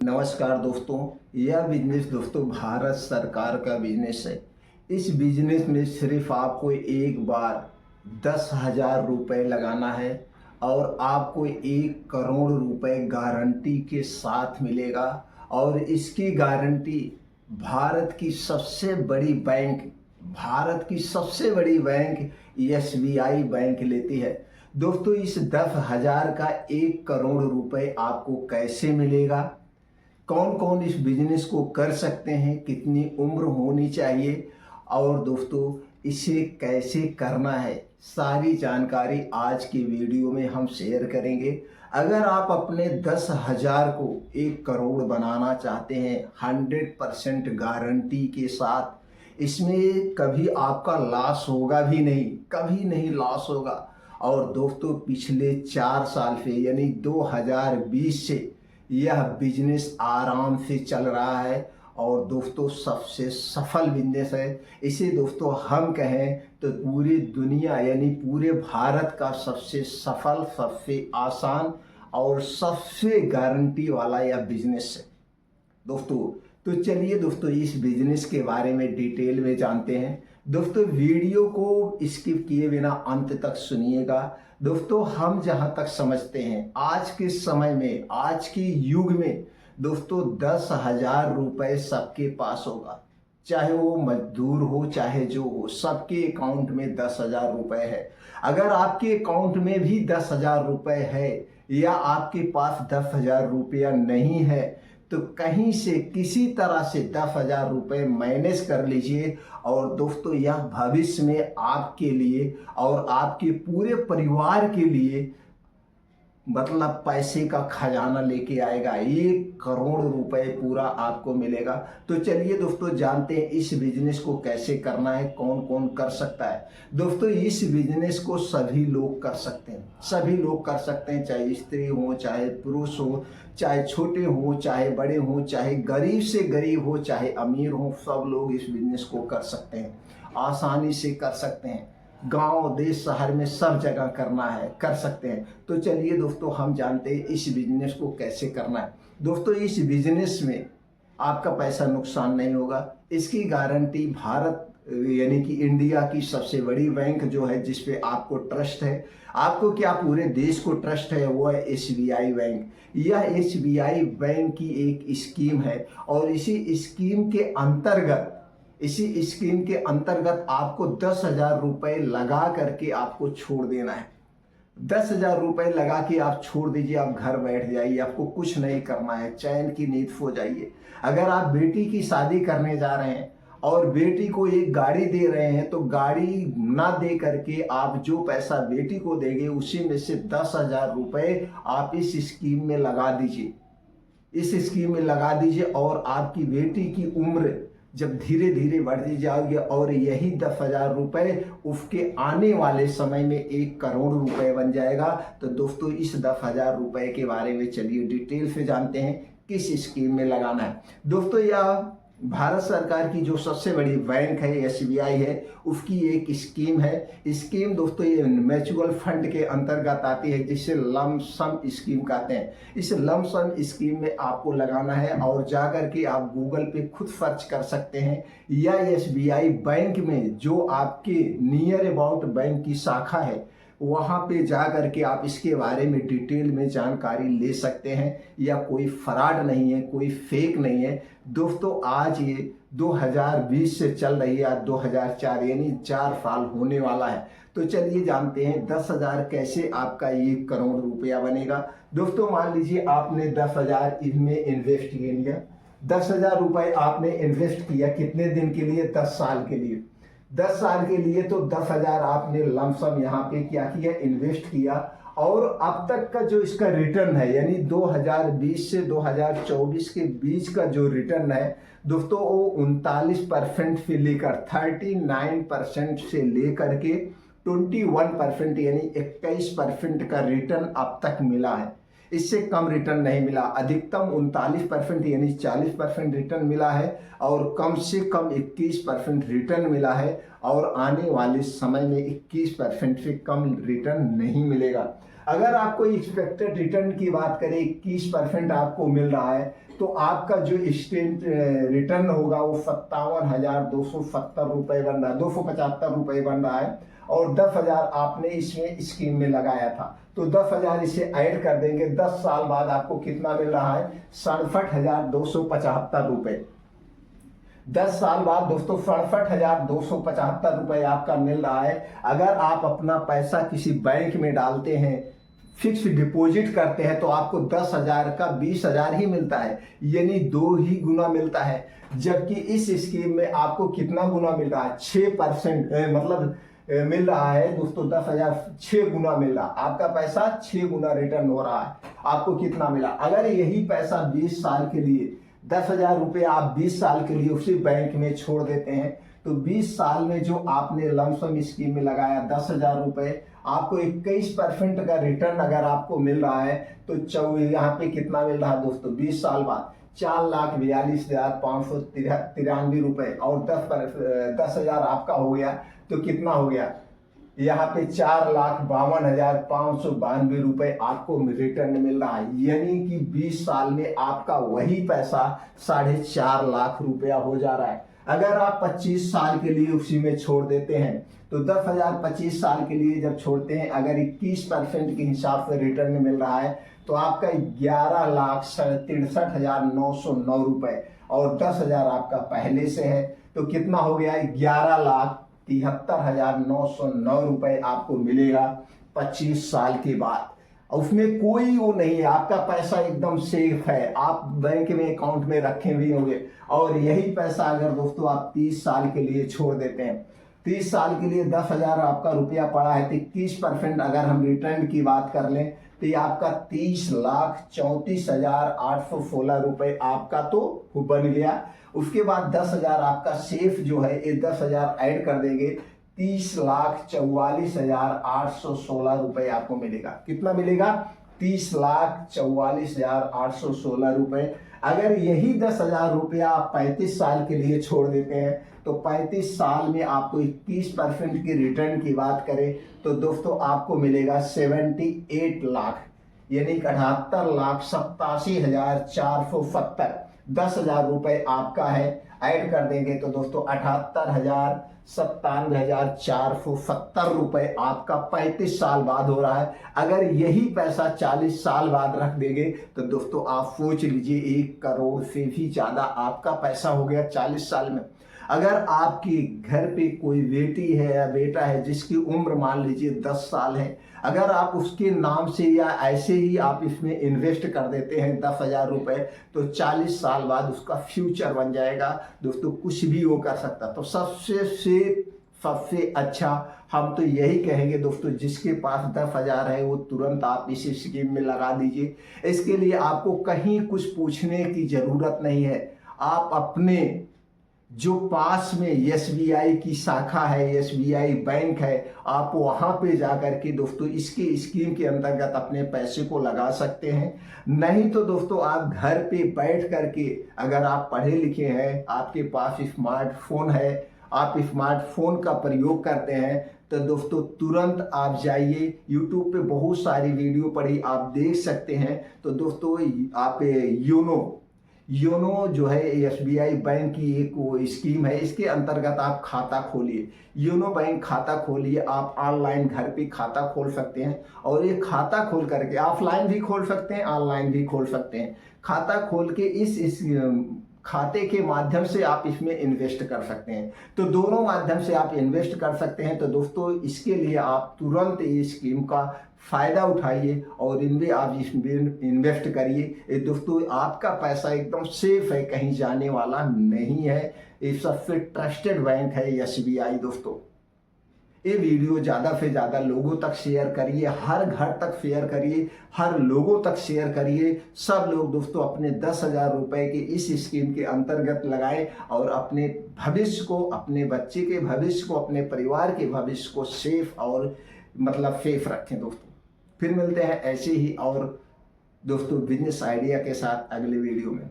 नमस्कार दोस्तों। यह बिजनेस दोस्तों भारत सरकार का बिजनेस है। इस बिजनेस में सिर्फ आपको एक बार 10,000 रुपये लगाना है और आपको 1 करोड़ रुपए गारंटी के साथ मिलेगा। और इसकी गारंटी भारत की सबसे बड़ी बैंक भारत की सबसे बड़ी बैंक एसबीआई बैंक लेती है। दोस्तों, इस 10,000 का 1 करोड़ रुपए आपको कैसे मिलेगा, कौन कौन इस बिजनेस को कर सकते हैं, कितनी उम्र होनी चाहिए और दोस्तों इसे कैसे करना है, सारी जानकारी आज की वीडियो में हम शेयर करेंगे। अगर आप अपने 10,000 को 1 करोड़ बनाना चाहते हैं 100% गारंटी के साथ, इसमें कभी आपका लॉस होगा भी नहीं, कभी नहीं लॉस होगा। और दोस्तों पिछले 4 साल से यानी 2020 से यह बिजनेस आराम से चल रहा है और दोस्तों सबसे सफल बिजनेस है। इसे दोस्तों हम कहें तो पूरी दुनिया यानी पूरे भारत का सबसे सफल, सबसे आसान और सबसे गारंटी वाला यह बिजनेस है दोस्तों। तो चलिए दोस्तों इस बिजनेस के बारे में डिटेल में जानते हैं। दोस्तों वीडियो को स्किप किए बिना अंत तक सुनिएगा। दोस्तों हम जहां तक समझते हैं आज के समय में, आज के युग में दोस्तों 10,000 रुपये सबके पास होगा, चाहे वो मजदूर हो चाहे जो हो, सबके अकाउंट में 10,000 रुपये है। अगर आपके अकाउंट में भी 10,000 रुपये है या आपके पास 10,000 रुपया नहीं है तो कहीं से किसी तरह से 10,000 रुपये मैनेज कर लीजिए। और दोस्तों यह भविष्य में आपके लिए और आपके पूरे परिवार के लिए मतलब पैसे का खजाना लेके आएगा। 1 करोड़ रुपए पूरा आपको मिलेगा। तो चलिए दोस्तों जानते हैं इस बिजनेस को कैसे करना है, कौन कौन कर सकता है। दोस्तों इस बिजनेस को सभी लोग कर सकते हैं, सभी लोग कर सकते हैं, चाहे स्त्री हो, चाहे पुरुष हो, चाहे छोटे हो, चाहे बड़े हो, चाहे गरीब से गरीब हो, चाहे अमीर हो, सब लोग इस बिजनेस को कर सकते हैं, आसानी से कर सकते हैं। गांव, देश, शहर में सब जगह करना है, कर सकते हैं। तो चलिए दोस्तों हम जानते हैं इस बिजनेस को कैसे करना है। दोस्तों इस बिजनेस में आपका पैसा नुकसान नहीं होगा। इसकी गारंटी भारत यानी कि इंडिया की सबसे बड़ी बैंक जो है, जिस पे आपको ट्रस्ट है, आपको क्या पूरे देश को ट्रस्ट है, वो है एसबीआई बैंक। यह एसबीआई बैंक की एक स्कीम है और इसी स्कीम के अंतर्गत आपको 10,000 रुपये लगा करके आपको छोड़ देना है। 10,000 रुपये लगा के आप छोड़ दीजिए, आप घर बैठ जाइए, आपको कुछ नहीं करना है, चैन की नींद सो जाइए। अगर आप बेटी की शादी करने जा रहे हैं और बेटी को एक गाड़ी दे रहे हैं तो गाड़ी ना दे करके आप जो पैसा बेटी को देंगे उसी में से 10,000 रुपये आप इस स्कीम में लगा दीजिए, इस स्कीम में लगा दीजिए। और आपकी बेटी की उम्र जब धीरे धीरे बढ़ती जाएगी और यही 10,000 रुपये उसके आने वाले समय में 1 करोड़ रुपए बन जाएगा। तो दोस्तों इस 10,000 रुपये के बारे में चलिए डिटेल से जानते हैं किस स्कीम में लगाना है। दोस्तों यह भारत सरकार की जो सबसे बड़ी बैंक है एसबीआई है, उसकी एक स्कीम है। स्कीम दोस्तों ये म्यूचुअल फंड के अंतर्गत आती है, जिसे लमसम स्कीम कहते हैं। इस लमसम स्कीम में आपको लगाना है और जाकर के आप गूगल पे खुद सर्च कर सकते हैं या एसबीआई बैंक में जो आपके नियर अबाउट बैंक की शाखा है वहाँ पे जा करके आप इसके बारे में डिटेल में जानकारी ले सकते हैं। या कोई फ्रॉड नहीं है, कोई फेक नहीं है। दोस्तों आज ये 2020 से चल रही है, आज 2004 यानी 4 साल होने वाला है। तो चलिए जानते हैं 10,000 कैसे आपका 1 करोड़ रुपया बनेगा। दोस्तों मान लीजिए आपने 10,000 इसमें इन्वेस्ट किया, 10,000 रुपये आपने इन्वेस्ट किया कितने दिन के लिए, 10 साल के लिए। 10 साल के लिए तो 10,000 आपने लमसम यहाँ पे क्या किया, इन्वेस्ट किया। और अब तक का जो इसका रिटर्न है यानी 2020 से 2024 के बीच का जो रिटर्न है दोस्तों वो 39% से लेकर 39% से लेकर के 21% यानी 21% का रिटर्न अब तक मिला है। इससे कम रिटर्न नहीं मिला। अधिकतम 39% यानी 40% रिटर्न मिला है और कम से कम 21% रिटर्न मिला है और आने वाले समय में 21% से कम रिटर्न नहीं मिलेगा। अगर आपको एक्सपेक्टेड रिटर्न की बात करें 21% आपको मिल रहा है तो आपका जो स्टेट रिटर्न होगा वो 57,270 रुपये बन रहा है, 275 रुपये बन रहा है। और 10,000 आपने इसमें स्कीम में लगाया था, तो 10,000 इसे ऐड कर देंगे। 10 साल बाद आपको कितना मिल रहा है? 67,275 रुपये। 10 साल बाद दोस्तों 67,275 रुपये आपका मिल रहा है। अगर आप अपना पैसा किसी बैंक में डालते हैं, फिक्स डिपॉजिट करते हैं, तो आपको 10,000 का 20,000 ही मिलता है, यानी 2 ही गुना मिलता है। जबकि इस स्कीम में आपको कितना गुना मिल रहा है? 6% मतलब मिल रहा है दोस्तों। 10,000 6 गुना मिल रहा है, आपका पैसा 6 गुना रिटर्न हो रहा है। आपको कितना मिला? अगर यही पैसा 20 साल के लिए 10,000 रुपये आप 20 साल के लिए उसी बैंक में छोड़ देते हैं, तो 20 साल में जो आपने लमसम स्कीम में लगाया 10,000 रुपये, आपको 21% का रिटर्न अगर आपको मिल रहा है, तो यहाँ पे कितना मिल रहा है दोस्तों? 20 साल बाद 4,42,593 रुपये, और 10,000 आपका हो गया, तो कितना हो गया? यहाँ पे 4,52,592 रुपये आपको रिटर्न मिल रहा है। यानी कि 20 साल में आपका वही पैसा 4.5 लाख रुपया हो जा रहा है। अगर आप 25 साल के लिए उसी में छोड़ देते हैं, तो 10,000 25 साल के लिए जब छोड़ते हैं, अगर 21% के हिसाब से रिटर्न मिल रहा है, तो आपका 11,63,909 रुपये, और 10,000 आपका पहले से है, तो कितना हो गया? 11,73,909 रुपये आपको मिलेगा 25 साल के बाद। उसमें कोई वो नहीं है, आपका पैसा एकदम सेफ है, आप बैंक में अकाउंट में रखे भी होंगे। और यही पैसा अगर दोस्तों आप 30 साल के लिए छोड़ देते हैं, 30 साल के लिए 10,000 आपका रुपया पड़ा है, तो 21% अगर हम रिटर्न की बात कर लें, तो ये आपका 30,34,816 रुपये आपका तो बन गया। उसके बाद 10,000 आपका सेफ जो है, ये 10,000 ऐड कर देंगे, 30,44,816 रुपये आपको मिलेगा। कितना मिलेगा? 30,44,816 रुपये। अगर यही 10,000 रुपया आप 35 साल के लिए छोड़ देते हैं, तो 35 साल में आपको 21% की रिटर्न की बात करें, तो दोस्तों आपको मिलेगा 78 लाख, यानी 78,87,470। 10,000 रुपये आपका है, ऐड कर देंगे तो दोस्तों 78,97,470 रुपये आपका 35 साल बाद हो रहा है। अगर यही पैसा 40 साल बाद रख देंगे, तो दोस्तों आप सोच लीजिए 1 करोड़ से भी ज़्यादा आपका पैसा हो गया 40 साल में। अगर आपकी घर पे कोई बेटी है या बेटा है जिसकी उम्र मान लीजिए 10 साल है, अगर आप उसके नाम से या ऐसे ही आप इसमें इन्वेस्ट कर देते हैं 10,000 रुपये, तो 40 साल बाद उसका फ्यूचर बन जाएगा दोस्तों, कुछ भी वो कर सकता। तो सबसे अच्छा हम तो यही कहेंगे दोस्तों, जिसके पास 10,000 है वो तुरंत आप इस स्कीम में लगा दीजिए। इसके लिए आपको कहीं कुछ पूछने की ज़रूरत नहीं है। आप अपने जो पास में SBI की शाखा है, SBI बैंक है, आप वहाँ पे जाकर के दोस्तों इसके स्कीम के अंतर्गत अपने पैसे को लगा सकते हैं। नहीं तो दोस्तों आप घर पे बैठ करके, अगर आप पढ़े लिखे हैं, आपके पास स्मार्टफोन है, आप स्मार्टफोन का प्रयोग करते हैं, तो दोस्तों तुरंत आप जाइए, YouTube पे बहुत सारी वीडियो पड़ी आप देख सकते हैं। तो दोस्तों आप योनो जो है SBI बैंक की एक वो स्कीम है, इसके अंतर्गत आप खाता खोलिए, योनो बैंक खाता खोलिए। आप ऑनलाइन घर पे खाता खोल सकते हैं, और ये खाता खोल करके ऑफलाइन भी खोल सकते हैं, ऑनलाइन भी खोल सकते हैं। खाता खोल के इस खाते के माध्यम से आप इसमें इन्वेस्ट कर सकते हैं। तो दोनों माध्यम से आप इन्वेस्ट कर सकते हैं। तो दोस्तों इसके लिए आप तुरंत इस स्कीम का फ़ायदा उठाइए और इनमें आप इसमें इन्वेस्ट करिए। दोस्तों आपका पैसा एकदम सेफ है, कहीं जाने वाला नहीं है। ये सबसे ट्रस्टेड बैंक है SBI। दोस्तों ये वीडियो ज़्यादा से ज़्यादा लोगों तक शेयर करिए, हर घर तक शेयर करिए, हर लोगों तक शेयर करिए। सब लोग दोस्तों अपने 10,000 रुपये के इस स्कीम के अंतर्गत लगाएं और अपने भविष्य को, अपने बच्चे के भविष्य को, अपने परिवार के भविष्य को सेफ और सेफ रखें। दोस्तों फिर मिलते हैं ऐसे ही और दोस्तों बिजनेस आइडिया के साथ अगले वीडियो में।